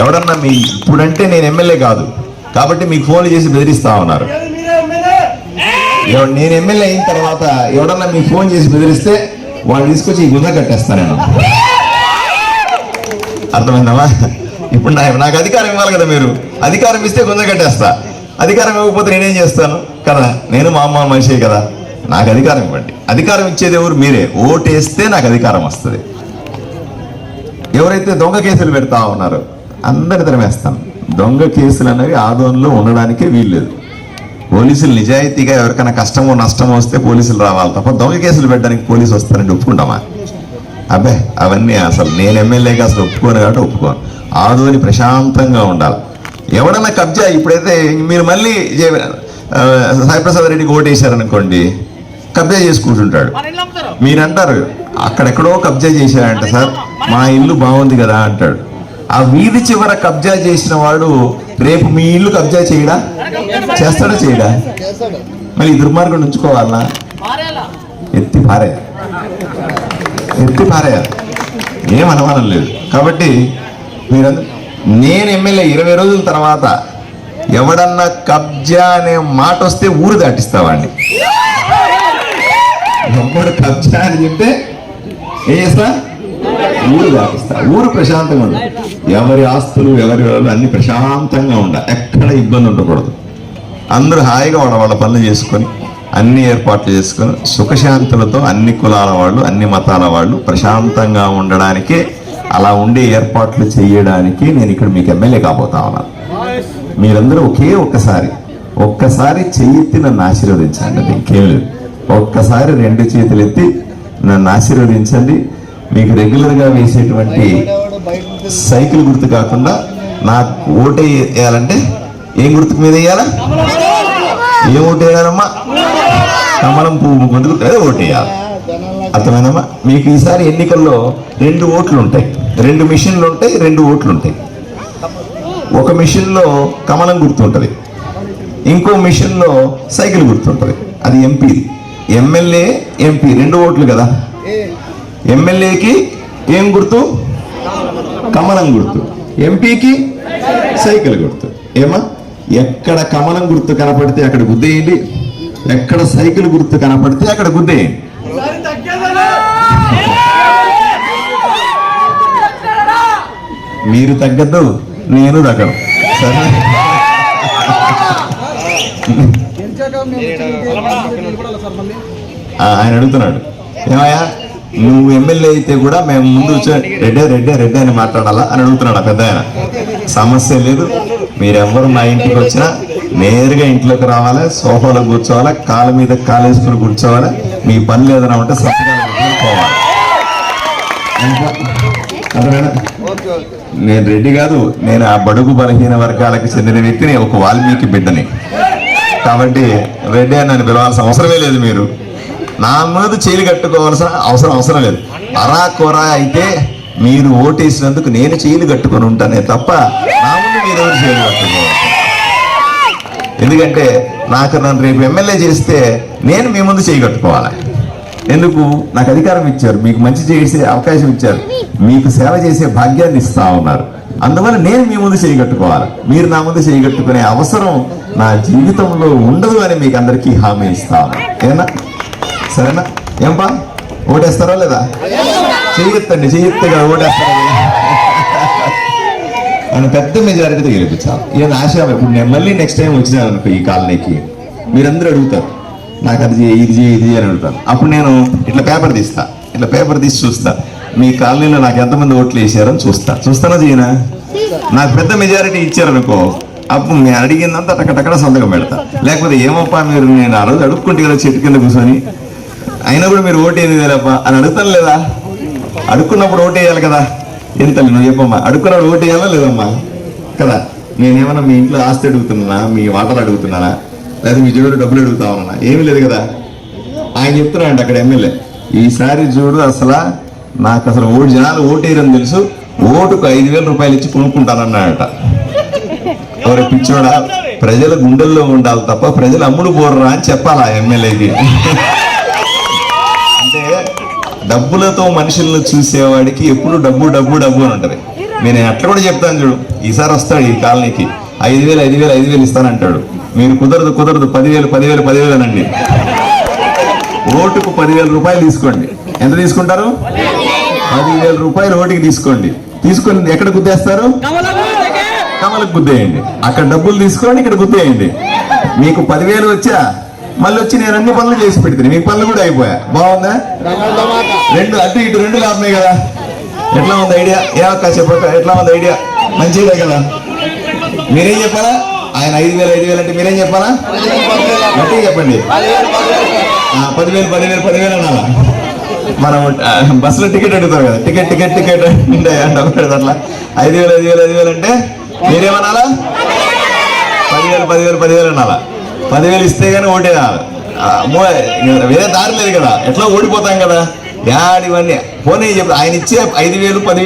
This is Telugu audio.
ఎవడన్నా మీ ఇప్పుడంటే నేను ఎమ్మెల్యే కాదు కాబట్టి మీకు ఫోన్లు చేసి బెదిరిస్తా ఉన్నారు. నేను ఎమ్మెల్యే అయిన తర్వాత ఎవడన్నా మీకు ఫోన్ చేసి బెదిరిస్తే వాళ్ళు తీసుకొచ్చి ఈ గుంజ కట్టేస్తా నేను. అర్థమైందమ్మా? ఇప్పుడు నాకు అధికారం ఇవ్వాలి కదా, మీరు అధికారం ఇస్తే గుంజ కట్టేస్తా, అధికారం ఇవ్వకపోతే నేనేం చేస్తాను కదా, నేను మామూలు మనిషే కదా, నాకు అధికారం ఇవ్వండి. అధికారం ఇచ్చేది ఎవరు? మీరే. ఓటేస్తే నాకు అధికారం వస్తుంది. ఎవరైతే దొంగ కేసులు పెడతా ఉన్నారో అందరి తరమేస్తాను. దొంగ కేసులు అనేవి ఆదోళనలో ఉండడానికే వీల్లేదు. పోలీసులు నిజాయితీగా ఎవరికైనా కష్టమో నష్టమో వస్తే పోలీసులు రావాలి తప్ప దొంగ కేసులు పెట్టడానికి పోలీసు వస్తారని ఒప్పుకుంటామా? అబ్బే అవన్నీ అసలు నేను ఎమ్మెల్యేగా అసలు ఒప్పుకోను కాబట్టి ఒప్పుకోను. ఆదోని ప్రశాంతంగా ఉండాలి. ఎవడన్నా కబ్జా ఇప్పుడైతే మీరు మళ్ళీ సాయిప్రసాద్ రెడ్డికి ఓటేశారనుకోండి, కబ్జా చేసుకుంటుంటాడు. మీరంటారు అక్కడెక్కడో కబ్జా చేశారంట సార్, మా ఇల్లు బాగుంది కదా అంటాడు. ఆ వీధి చివర కబ్జా చేసిన వాడు రేపు మీ ఇల్లు కబ్జా చేయడా? చేస్తాడా? చేయడా? మరి ఈ దుర్మార్గం ఉంచుకోవాలనా? ఎత్తి పారేయాలి. ఏం అనుమానం లేదు. కాబట్టి మీరందరూ, నేను ఎమ్మెల్యే 20 రోజుల తర్వాత ఎవడన్నా కబ్జా అనే మాట వస్తే ఊరు దాటిస్తావాడిని. ఎవడు కబ్జా అని చెప్తే ఏం చేస్తా? ఊరు దాటిస్తా. ఊరు ప్రశాంతంగా ఉండాలి. ఎవరి ఆస్తులు ఎవరి అన్ని ప్రశాంతంగా ఉండాలి. ఎక్కడ ఇబ్బంది ఉండకూడదు. అందరూ హాయిగా వాళ్ళ పనులు చేసుకొని అన్ని ఏర్పాట్లు చేసుకొని సుఖశాంతులతో అన్ని కులాల వాళ్ళు అన్ని మతాల వాళ్ళు ప్రశాంతంగా ఉండడానికే, అలా ఉండే ఏర్పాట్లు చేయడానికి నేను ఇక్కడ మీకు ఎమ్మెల్యే కాబోతా ఉన్నాను. మీరందరూ ఒక్కసారి చెయ్యెత్తి నన్ను ఆశీర్వదించండి. అది ఇంకేం లేదు. ఒక్కసారి 2 చేతులు ఎత్తి నన్ను ఆశీర్వదించండి. మీకు రెగ్యులర్గా వేసేటువంటి సైకిల్ గుర్తు కాకుండా నాకు ఓటు వేయాలంటే ఏం గుర్తు మీద వేయాలా? ఏం ఓటు వేయాలమ్మా? కమలం పువ్వు గుర్తు ఓటు వేయాలి. అర్థమైందమ్మా? మీకు ఈసారి ఎన్నికల్లో 2 ఓట్లు ఉంటాయి, 2 మిషన్లు ఉంటాయి, 2 ఓట్లు ఉంటాయి. ఒక మిషన్లో కమలం గుర్తుంటుంది, ఇంకో మిషన్లో సైకిల్ గుర్తుంటుంది. అది ఎంపీ. ఎమ్మెల్యే ఎంపీ 2 ఓట్లు కదా. ఎమ్మెల్యేకి ఏం గుర్తు? కమలం గుర్తు. ఎంపీకి సైకిల్ గుర్తు. ఏమా? ఎక్కడ కమలం గుర్తు కనపడితే అక్కడ గుద్దేయండి, ఎక్కడ సైకిల్ గుర్తు కనపడితే అక్కడ గుద్దేయండి. మీరు తగ్గద్దు, నేను తగ్గను. సరే? ఆయన అడుగుతున్నాడు, ఏమయ్యా నువ్వు ఎమ్మెల్యే అయితే కూడా మేము ముందు రెడ్డే అని మాట్లాడాలా అని అడుగుతున్నాడు పెద్ద ఆయన. సమస్య లేదు, మీరెవ్వరు మా ఇంటికి వచ్చినా నేరుగా ఇంట్లోకి రావాలి, సోఫాలో కూర్చోవాలి, కాళ్ళ మీద కాలేసుకుని కూర్చోవాలి, మీ పనులు ఏదైనా ఉంటే సత్కారం పోవాలి. నేను రెడ్డి కాదు, నేను ఆ బడుగు బలహీన వర్గాలకు చెందిన వ్యక్తిని, ఒక వాల్మీకి బిడ్డని. కాబట్టి రెడ్డి అని నన్ను పిలవాల్సిన అవసరమే లేదు. మీరు నా మీద చేయి కట్టుకోవాల్సిన అవసరం లేదు. అరాకొరా అయితే మీరు ఓటేసినందుకు నేను చేయిలు కట్టుకొని ఉంటానే తప్ప నా ముందు మీరు ఎవరు చేయిలు కట్టుకోవాలి. ఎందుకంటే నన్ను రేపు ఎమ్మెల్యే చేస్తే నేను మీ ముందు చేయి కట్టుకోవాలి. ఎందుకు? నాకు అధికారం ఇచ్చారు, మీకు మంచి చేసే అవకాశం ఇచ్చారు, మీకు సేవ చేసే భాగ్యాన్ని ఇస్తా ఉన్నారు. అందువల్ల నేను మీ ముందు చేయి కట్టుకోవాలి. మీరు నా ముందు చేయి కట్టుకునే అవసరం నా జీవితంలో ఉండదు అని మీకు అందరికీ హామీ ఇస్తా ఉన్నా. ఏనా? సరేనా? ఏంపా ఓటేస్తారా లేదా? చెయ్యెత్తగా ఓటేస్తారా? అని పెద్ద మెజారిటీతో గెలిపించాలి. ఏదో ఆశ. ఇప్పుడు నేను మళ్ళీ నెక్స్ట్ టైం వచ్చినాను అనుకో ఈ కాలనీకి, మీరందరూ అడుగుతారు నాకు అది ఇది అని అడుగుతాను. అప్పుడు నేను ఇట్లా పేపర్ తీసి చూస్తా, మీ కాలనీలో నాకు ఎంతమంది ఓట్లు వేసారని చూస్తానా చేయనా? నాకు పెద్ద మెజారిటీ ఇచ్చారనుకో, అప్పుడు నేను అడిగిందంతా టక్కడ సంతకం పెడతా. లేకపోతే ఏమప్పా మీరు, నేను ఆ రోజు అడుక్కుంటే కదా చెట్టు కింద కూర్చొని, అయినా కూడా మీరు ఓటు వేయదు కదప్పా అని అడుగుతాను లేదా? అడుక్కున్నప్పుడు ఓటు వేయాలి కదా. ఎంత నువ్వు చెప్పమ్మా, అడుక్కున్నప్పుడు ఓటు వేయాలా లేదమ్మా కదా? నేనేమన్నా మీ ఇంట్లో ఆస్తి అడుగుతున్నానా, మీ వాటర్ అడుగుతున్నానా, లేదా మీ జోడు డబ్బులు అడుగుతా ఉన్నా? ఏమీ లేదు కదా. ఆయన చెప్తున్నాడు అక్కడ ఎమ్మెల్యే, ఈసారి చూడు అసలు నాకు అసలు జనాలు ఓటేయరని తెలుసు, ఓటుకు 5,000 రూపాయలు ఇచ్చి కొనుక్కుంటానన్నాడట. ఎవరి పిచ్చోడా? ప్రజల గుండెల్లో ఉండాలి తప్ప ప్రజలు అమ్ముడు పోర్రా అని చెప్పాలా ఎమ్మెల్యేకి? అంటే డబ్బులతో మనుషులను చూసేవాడికి ఎప్పుడు డబ్బు అని ఉంటది. నేను అట్లా కూడా చెప్తాను చూడు, ఈసారి వస్తాడు ఈ కాలనీకి 5,000 ఇస్తానంటాడు. మీరు కుదరదు 10,000 అనండి. ఓటుకు 10,000 రూపాయలు తీసుకోండి. ఎంత తీసుకుంటారు? 10,000 రూపాయలు ఓటుకి తీసుకోండి. తీసుకొని ఎక్కడ గుద్దేస్తారు? కమలకు గుద్దేయండి. అక్కడ డబ్బులు తీసుకొని ఇక్కడ గుద్దేయండి. మీకు 10,000 వచ్చా, మళ్ళీ వచ్చి నేను అన్ని పనులు చేసి పెడితే మీకు పనులు కూడా అయిపోయా. బాగుందా? అటు ఇటు రెండు లాభమే కదా. ఎట్లా ఉంది ఐడియా? చెప్పక ఎట్లా ఉంది ఐడియా? మంచిదే కదా. మీరేం చెప్పాలా? ఆయన 5,000 అంటే మీరేం చెప్పాలా? గట్టిగా చెప్పండి. 10,000 అనాలా? మనం బస్సులో టికెట్ అడుగుతాం కదా, టికెట్ అట్లా 5,000 అంటే మీరేమనాలా? 10,000 అనాలా? 10,000 ఇస్తే గానీ ఓటే వేరే దారి లేదు కదా. ఎట్లా ఓడిపోతాం కదా. ఇవన్నీ పోనీ చెప్పి ఆయన ఇచ్చే 5,000 10,000